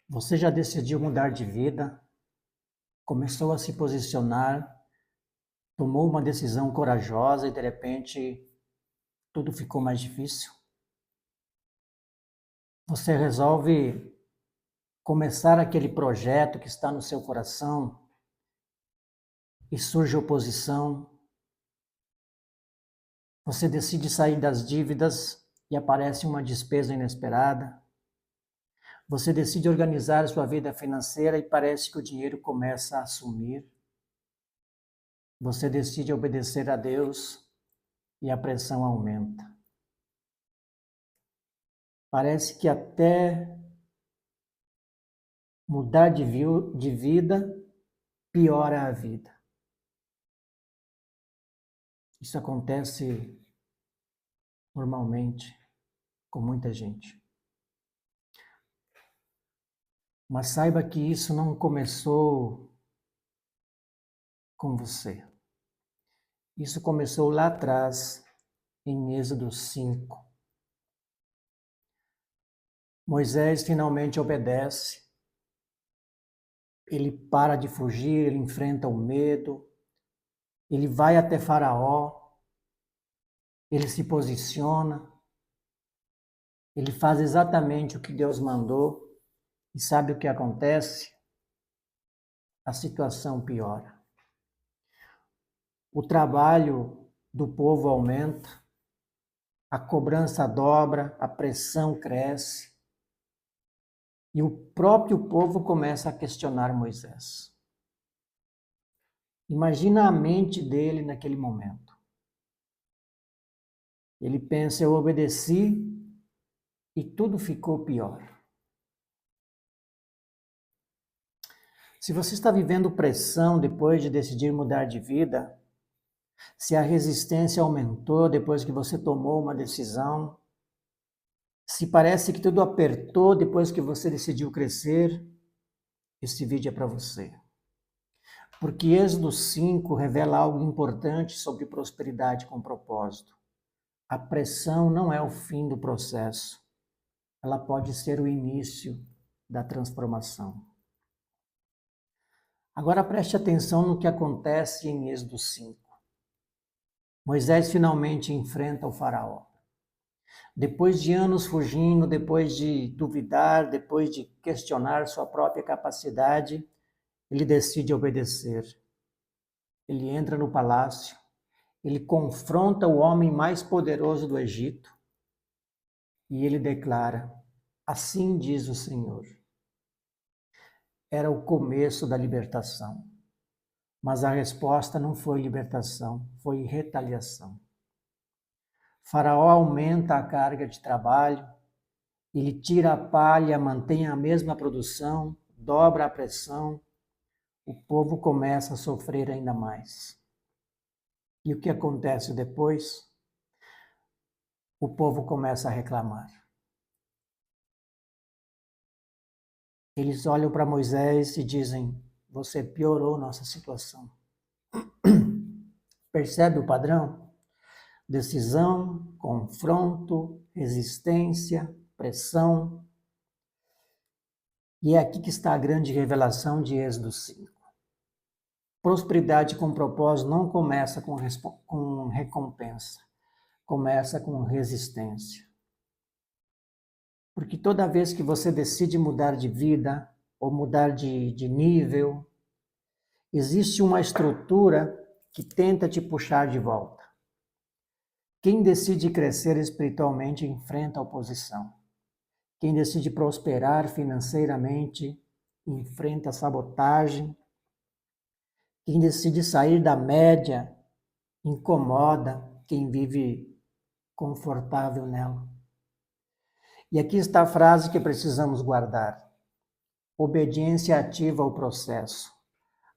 Você já decidiu mudar de vida, começou a se posicionar, tomou uma decisão corajosa e de repente tudo ficou mais difícil? Você resolve começar aquele projeto que está no seu coração e surge oposição. Você decide sair das dívidas e aparece uma despesa inesperada. Você decide organizar sua vida financeira e parece que o dinheiro começa a sumir. Você decide obedecer a Deus e a pressão aumenta. Parece que até mudar de vida piora a vida. Isso acontece normalmente com muita gente. Mas saiba que isso não começou com você. Isso começou lá atrás, em Êxodo 5. Moisés finalmente obedece. Ele para de fugir, ele enfrenta o medo. Ele vai até Faraó. Ele se posiciona. Ele faz exatamente o que Deus mandou. E sabe o que acontece? A situação piora. O trabalho do povo aumenta, a cobrança dobra, a pressão cresce, e o próprio povo começa a questionar Moisés. Imagina a mente dele naquele momento. Ele pensa: eu obedeci e tudo ficou pior. Se você está vivendo pressão depois de decidir mudar de vida, se a resistência aumentou depois que você tomou uma decisão, se parece que tudo apertou depois que você decidiu crescer, esse vídeo é para você. Porque Êxodo 5 revela algo importante sobre prosperidade com propósito. A pressão não é o fim do processo. Ela pode ser o início da transformação. Agora preste atenção no que acontece em Êxodo 5. Moisés finalmente enfrenta o faraó. Depois de anos fugindo, depois de duvidar, depois de questionar sua própria capacidade, ele decide obedecer. Ele entra no palácio, ele confronta o homem mais poderoso do Egito e ele declara: assim diz o Senhor. Era o começo da libertação, mas a resposta não foi libertação, foi retaliação. Faraó aumenta a carga de trabalho, ele tira a palha, mantém a mesma produção, dobra a pressão, o povo começa a sofrer ainda mais. E o que acontece depois? O povo começa a reclamar. Eles olham para Moisés e dizem: você piorou nossa situação. Percebe o padrão? Decisão, confronto, resistência, pressão. E é aqui que está a grande revelação de Êxodo 5. Prosperidade com propósito não começa com recompensa, começa com resistência. Porque toda vez que você decide mudar de vida ou mudar de nível, existe uma estrutura que tenta te puxar de volta. Quem decide crescer espiritualmente enfrenta a oposição. Quem decide prosperar financeiramente enfrenta a sabotagem. Quem decide sair da média incomoda quem vive confortável nela. E aqui está a frase que precisamos guardar: obediência ativa o processo,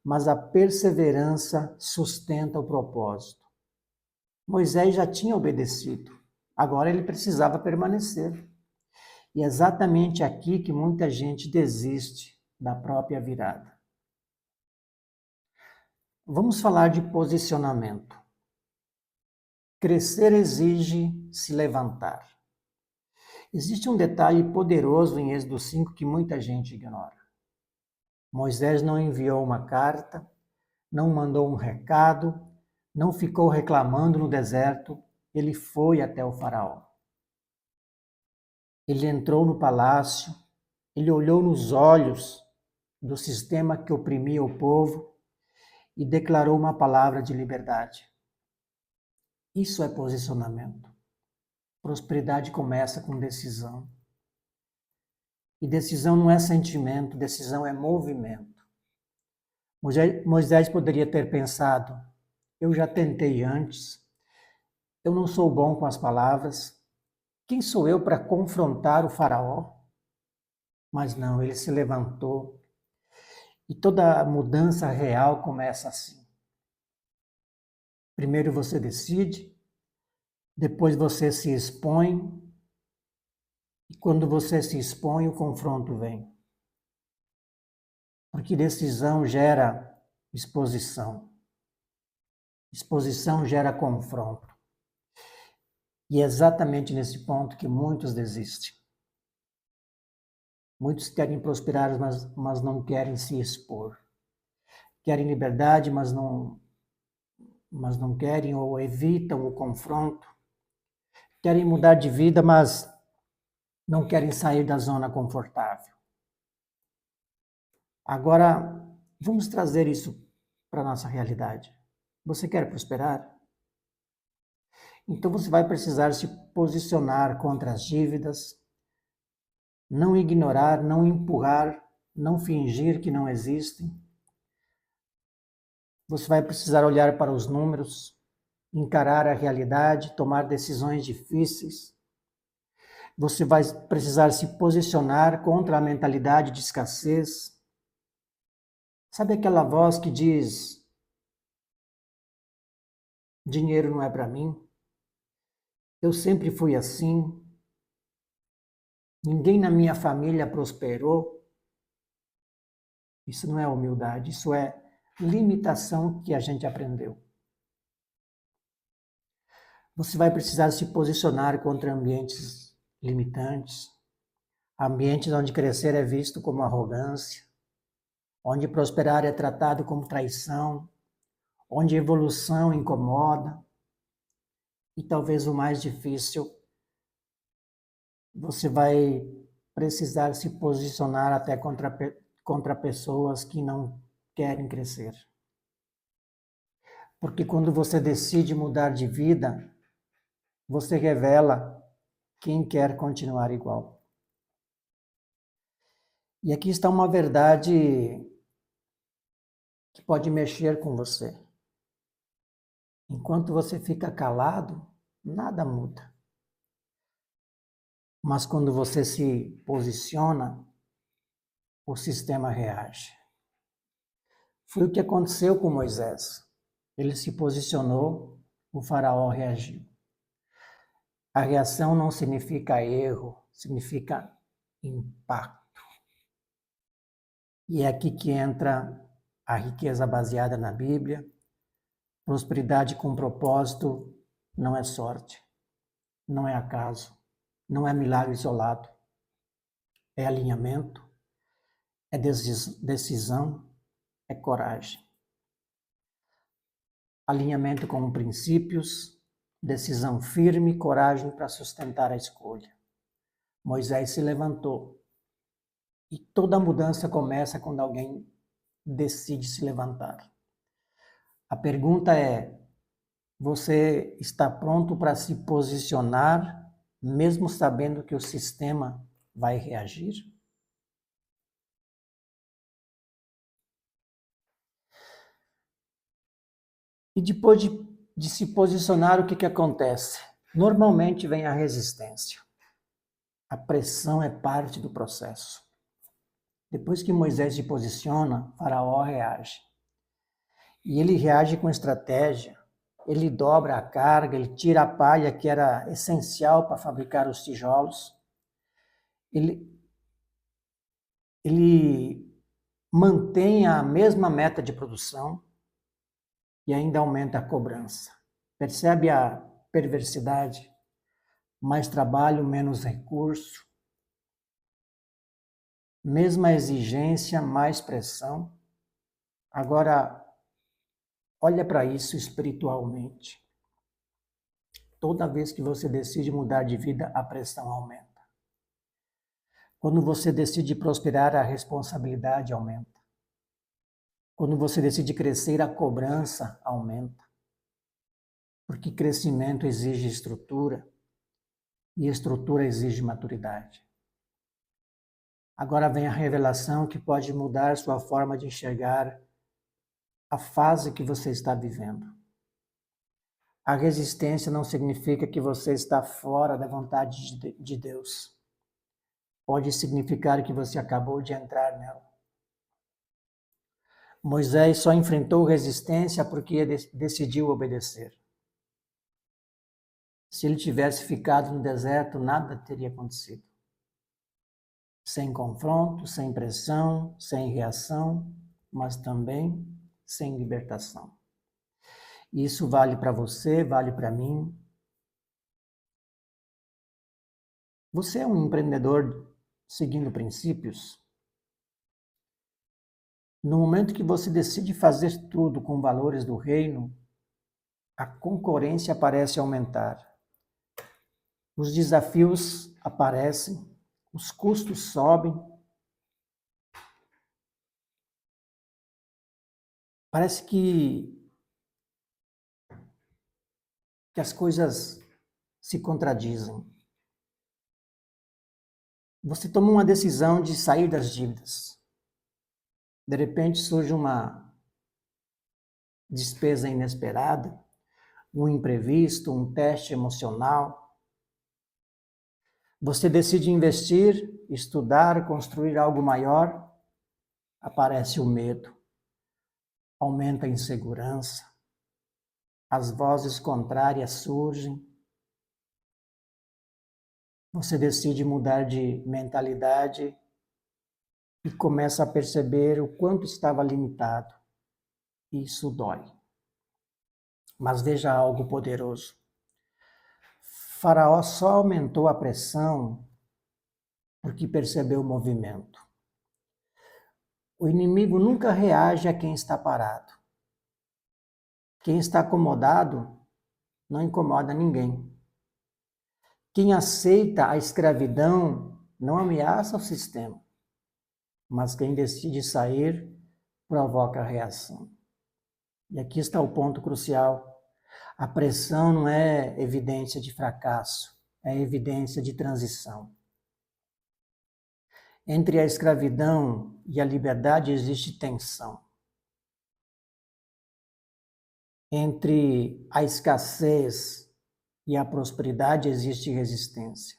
mas a perseverança sustenta o propósito. Moisés já tinha obedecido, agora ele precisava permanecer. E é exatamente aqui que muita gente desiste da própria virada. Vamos falar de posicionamento. Crescer exige se levantar. Existe um detalhe poderoso em Êxodo 5 que muita gente ignora. Moisés não enviou uma carta, não mandou um recado, não ficou reclamando no deserto, ele foi até o faraó. Ele entrou no palácio, ele olhou nos olhos do sistema que oprimia o povo e declarou uma palavra de liberdade. Isso é posicionamento. Prosperidade começa com decisão. E decisão não é sentimento, decisão é movimento. Moisés poderia ter pensado: eu já tentei antes, eu não sou bom com as palavras, quem sou eu para confrontar o faraó? Mas não, ele se levantou. E toda mudança real começa assim. Primeiro você decide, depois você se expõe, e quando você se expõe, o confronto vem. Porque decisão gera exposição. Exposição gera confronto. E é exatamente nesse ponto que muitos desistem. Muitos querem prosperar, mas não querem se expor. Querem liberdade, mas não querem ou evitam o confronto. Querem mudar de vida, mas não querem sair da zona confortável. Agora, vamos trazer isso para a nossa realidade. Você quer prosperar? Então você vai precisar se posicionar contra as dívidas, não ignorar, não empurrar, não fingir que não existem. Você vai precisar olhar para os números, encarar a realidade, tomar decisões difíceis. Você vai precisar se posicionar contra a mentalidade de escassez. Sabe aquela voz que diz: dinheiro não é para mim? Eu sempre fui assim. Ninguém na minha família prosperou. Isso não é humildade, isso é limitação que a gente aprendeu. Você vai precisar se posicionar contra ambientes limitantes, ambientes onde crescer é visto como arrogância, onde prosperar é tratado como traição, onde evolução incomoda. E talvez o mais difícil, você vai precisar se posicionar até contra pessoas que não querem crescer. Porque quando você decide mudar de vida, você revela quem quer continuar igual. E aqui está uma verdade que pode mexer com você. Enquanto você fica calado, nada muda. Mas quando você se posiciona, o sistema reage. Foi o que aconteceu com Moisés. Ele se posicionou, o faraó reagiu. A reação não significa erro, significa impacto. E é aqui que entra a riqueza baseada na Bíblia. Prosperidade com propósito não é sorte, não é acaso, não é milagre isolado. É alinhamento, é decisão, é coragem. Alinhamento com princípios, decisão firme, coragem para sustentar a escolha. Moisés se levantou. E toda mudança começa quando alguém decide se levantar. A pergunta é: você está pronto para se posicionar, mesmo sabendo que o sistema vai reagir? E depois de se posicionar, o que acontece? Normalmente vem a resistência. A pressão é parte do processo. Depois que Moisés se posiciona, Faraó reage. E ele reage com estratégia. Ele dobra a carga, ele tira a palha que era essencial para fabricar os tijolos. Ele mantém a mesma meta de produção e ainda aumenta a cobrança. Percebe a perversidade? mais trabalho, menos recurso, mesma exigência, mais pressão. Agora, olha para isso espiritualmente. Toda vez que você decide mudar de vida, a pressão aumenta. Quando você decide prosperar, a responsabilidade aumenta. Quando você decide crescer, a cobrança aumenta. Porque crescimento exige estrutura e estrutura exige maturidade. Agora vem a revelação que pode mudar sua forma de enxergar a fase que você está vivendo. A resistência não significa que você está fora da vontade de Deus. Pode significar que você acabou de entrar nela. Moisés só enfrentou resistência porque decidiu obedecer. Se ele tivesse ficado no deserto, nada teria acontecido. Sem confronto, sem pressão, sem reação, mas também sem libertação. Isso vale para você, vale para mim. Você é um empreendedor seguindo princípios? No momento que você decide fazer tudo com valores do reino, a concorrência parece aumentar. Os desafios aparecem, os custos sobem. Parece que as coisas se contradizem. Você toma uma decisão de sair das dívidas. De repente surge uma despesa inesperada, um imprevisto, um teste emocional. Você decide investir, estudar, construir algo maior. Aparece o medo, aumenta a insegurança, as vozes contrárias surgem. Você decide mudar de mentalidade e começa a perceber o quanto estava limitado. Isso dói. Mas veja algo poderoso. Faraó só aumentou a pressão porque percebeu o movimento. O inimigo nunca reage a quem está parado. Quem está acomodado não incomoda ninguém. Quem aceita a escravidão não ameaça o sistema, mas quem decide sair provoca reação. E aqui está o ponto crucial. A pressão não é evidência de fracasso, é evidência de transição. Entre a escravidão e a liberdade existe tensão. Entre a escassez e a prosperidade existe resistência.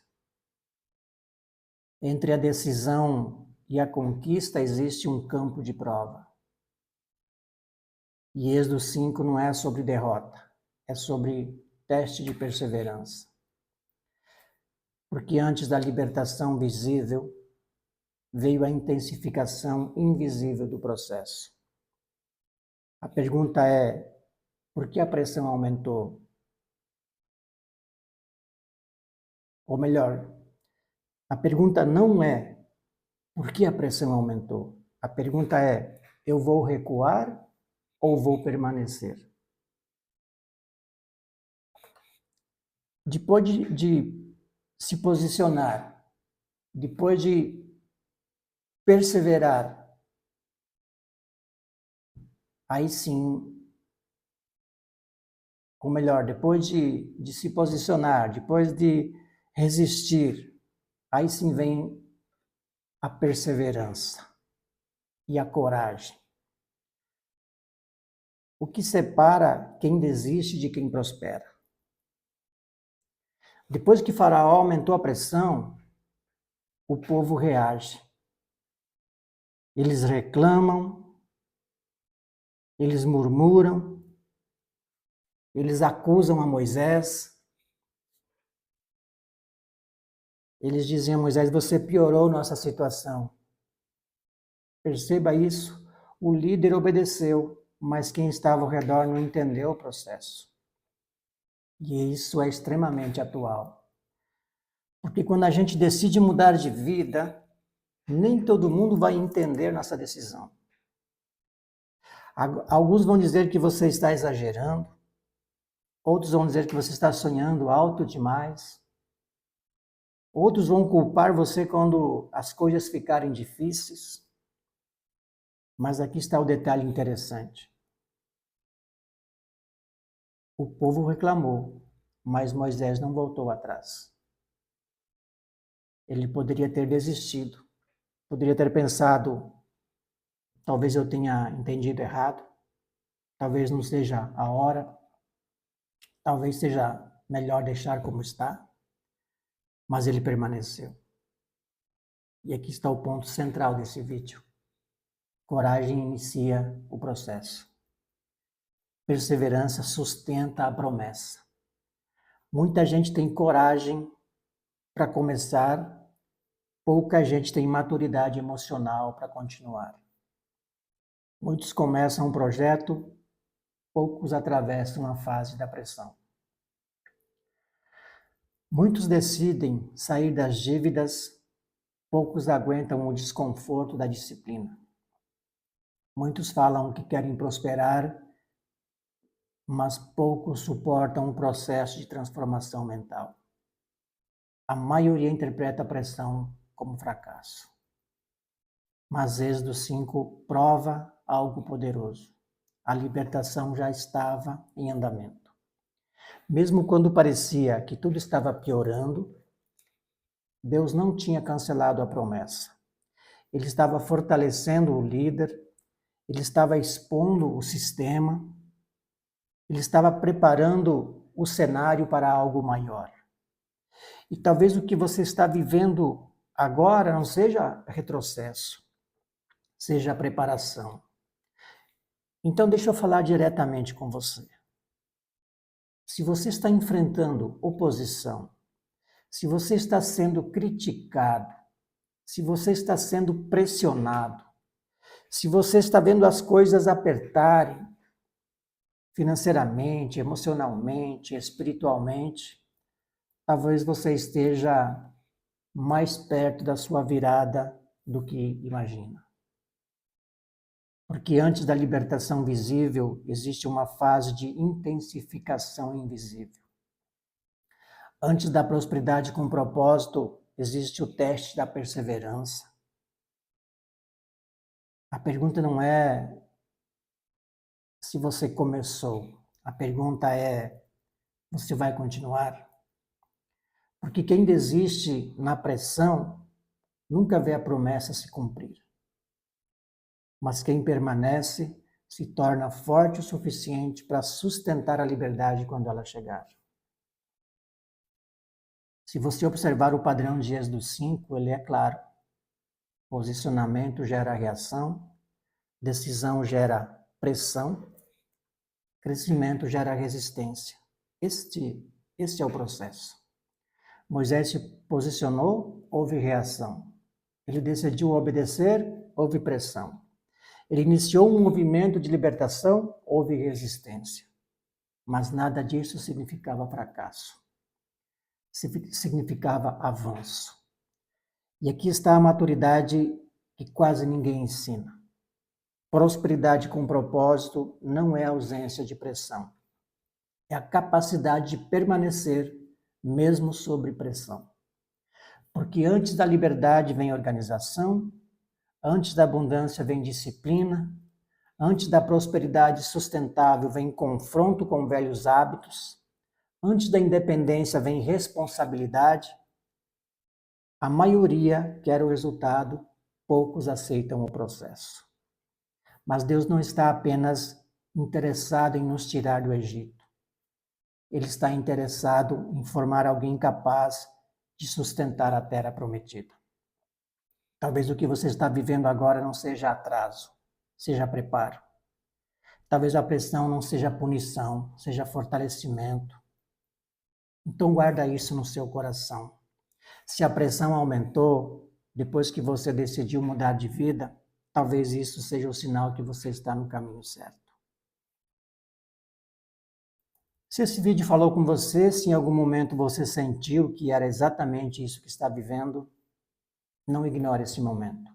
Entre a decisão e a conquista existe um campo de prova. E Êxodo 5 não é sobre derrota, é sobre teste de perseverança. Porque antes da libertação visível, veio a intensificação invisível do processo. A pergunta é, por que a pressão aumentou? Ou melhor, a pergunta não é por que a pressão aumentou. A pergunta é, eu vou recuar ou vou permanecer? Depois de se posicionar, depois de perseverar, aí sim, ou melhor, depois de se posicionar, depois de resistir, aí sim vem a perseverança e a coragem. O que separa quem desiste de quem prospera? Depois que Faraó aumentou a pressão, o povo reage. Eles reclamam, eles murmuram, eles acusam a Moisés. Eles dizem a Moisés, você piorou nossa situação. Perceba isso, o líder obedeceu, mas quem estava ao redor não entendeu o processo. E isso é extremamente atual. Porque quando a gente decide mudar de vida, nem todo mundo vai entender nossa decisão. Alguns vão dizer que você está exagerando, outros vão dizer que você está sonhando alto demais, outros vão culpar você quando as coisas ficarem difíceis. Mas aqui está o detalhe interessante. O povo reclamou, mas Moisés não voltou atrás. Ele poderia ter desistido, poderia ter pensado, talvez eu tenha entendido errado, talvez não seja a hora, talvez seja melhor deixar como está, mas ele permaneceu. E aqui está o ponto central desse vídeo. Coragem inicia o processo. Perseverança sustenta a promessa. Muita gente tem coragem para começar, pouca gente tem maturidade emocional para continuar. Muitos começam um projeto, poucos atravessam a fase da pressão. Muitos decidem sair das dívidas, poucos aguentam o desconforto da disciplina. Muitos falam que querem prosperar, mas poucos suportam o processo de transformação mental. A maioria interpreta a pressão como fracasso. Mas Êxodo 5 prova algo poderoso. A libertação já estava em andamento. Mesmo quando parecia que tudo estava piorando, Deus não tinha cancelado a promessa. Ele estava fortalecendo o líder, ele estava expondo o sistema, ele estava preparando o cenário para algo maior. E talvez o que você está vivendo agora não seja retrocesso, seja preparação. Então, deixa eu falar diretamente com você. Se você está enfrentando oposição, se você está sendo criticado, se você está sendo pressionado, se você está vendo as coisas apertarem financeiramente, emocionalmente, espiritualmente, talvez você esteja mais perto da sua virada do que imagina. Porque antes da libertação visível, existe uma fase de intensificação invisível. Antes da prosperidade com propósito, existe o teste da perseverança. A pergunta não é se você começou, a pergunta é: você vai continuar? Porque quem desiste na pressão nunca vê a promessa se cumprir. Mas quem permanece se torna forte o suficiente para sustentar a liberdade quando ela chegar. Se você observar o padrão de Êxodo 5, ele é claro. Posicionamento gera reação, decisão gera pressão, crescimento gera resistência. Este é o processo. Moisés se posicionou, houve reação. Ele decidiu obedecer, houve pressão. Ele iniciou um movimento de libertação, houve resistência. Mas nada disso significava fracasso. Significava avanço. E aqui está a maturidade que quase ninguém ensina. Prosperidade com propósito não é ausência de pressão. É a capacidade de permanecer mesmo sob pressão. Porque antes da liberdade vem organização, antes da abundância vem disciplina, antes da prosperidade sustentável vem confronto com velhos hábitos, antes da independência vem responsabilidade. A maioria quer o resultado, poucos aceitam o processo. Mas Deus não está apenas interessado em nos tirar do Egito. Ele está interessado em formar alguém capaz de sustentar a terra prometida. Talvez o que você está vivendo agora não seja atraso, seja preparo. Talvez a pressão não seja punição, seja fortalecimento. Então guarda isso no seu coração. Se a pressão aumentou depois que você decidiu mudar de vida, talvez isso seja o sinal que você está no caminho certo. Se esse vídeo falou com você, se em algum momento você sentiu que era exatamente isso que está vivendo, não ignore esse momento.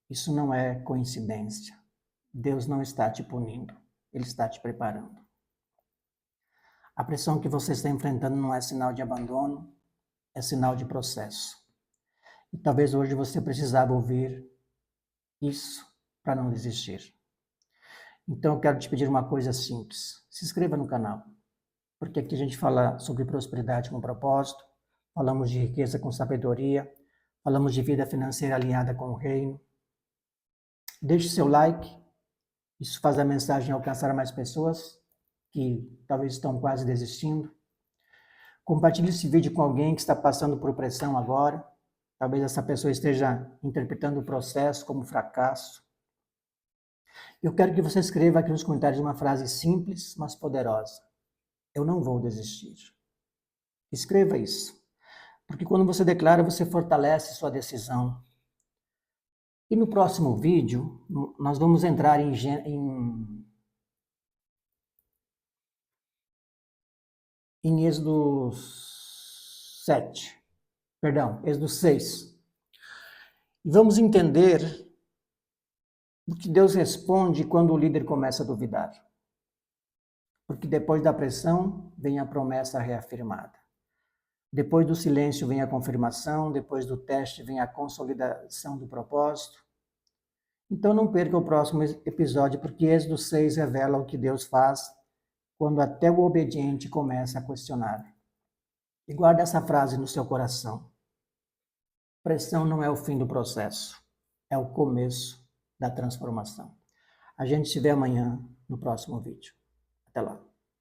Isso não é coincidência. Deus não está te punindo, Ele está te preparando. A pressão que você está enfrentando não é sinal de abandono, é sinal de processo. E talvez hoje você precisava ouvir isso para não desistir. Então eu quero te pedir uma coisa simples. Se inscreva no canal, porque aqui a gente fala sobre prosperidade com propósito, falamos de riqueza com sabedoria, falamos de vida financeira alinhada com o reino. Deixe seu like, isso faz a mensagem alcançar mais pessoas que talvez estão quase desistindo. Compartilhe esse vídeo com alguém que está passando por pressão agora. Talvez essa pessoa esteja interpretando o processo como fracasso. Eu quero que você escreva aqui nos comentários uma frase simples, mas poderosa. Eu não vou desistir. Escreva isso. Porque quando você declara, você fortalece sua decisão. E no próximo vídeo, nós vamos entrar em Êxodo 7. Perdão, Êxodo 6. E vamos entender o que Deus responde quando o líder começa a duvidar. Porque depois da pressão vem a promessa reafirmada. Depois do silêncio vem a confirmação, depois do teste vem a consolidação do propósito. Então não perca o próximo episódio, porque Êxodo 6 revela o que Deus faz quando até o obediente começa a questionar. E guarda essa frase no seu coração. Pressão não é o fim do processo, é o começo da transformação. A gente se vê amanhã no próximo vídeo. Até lá.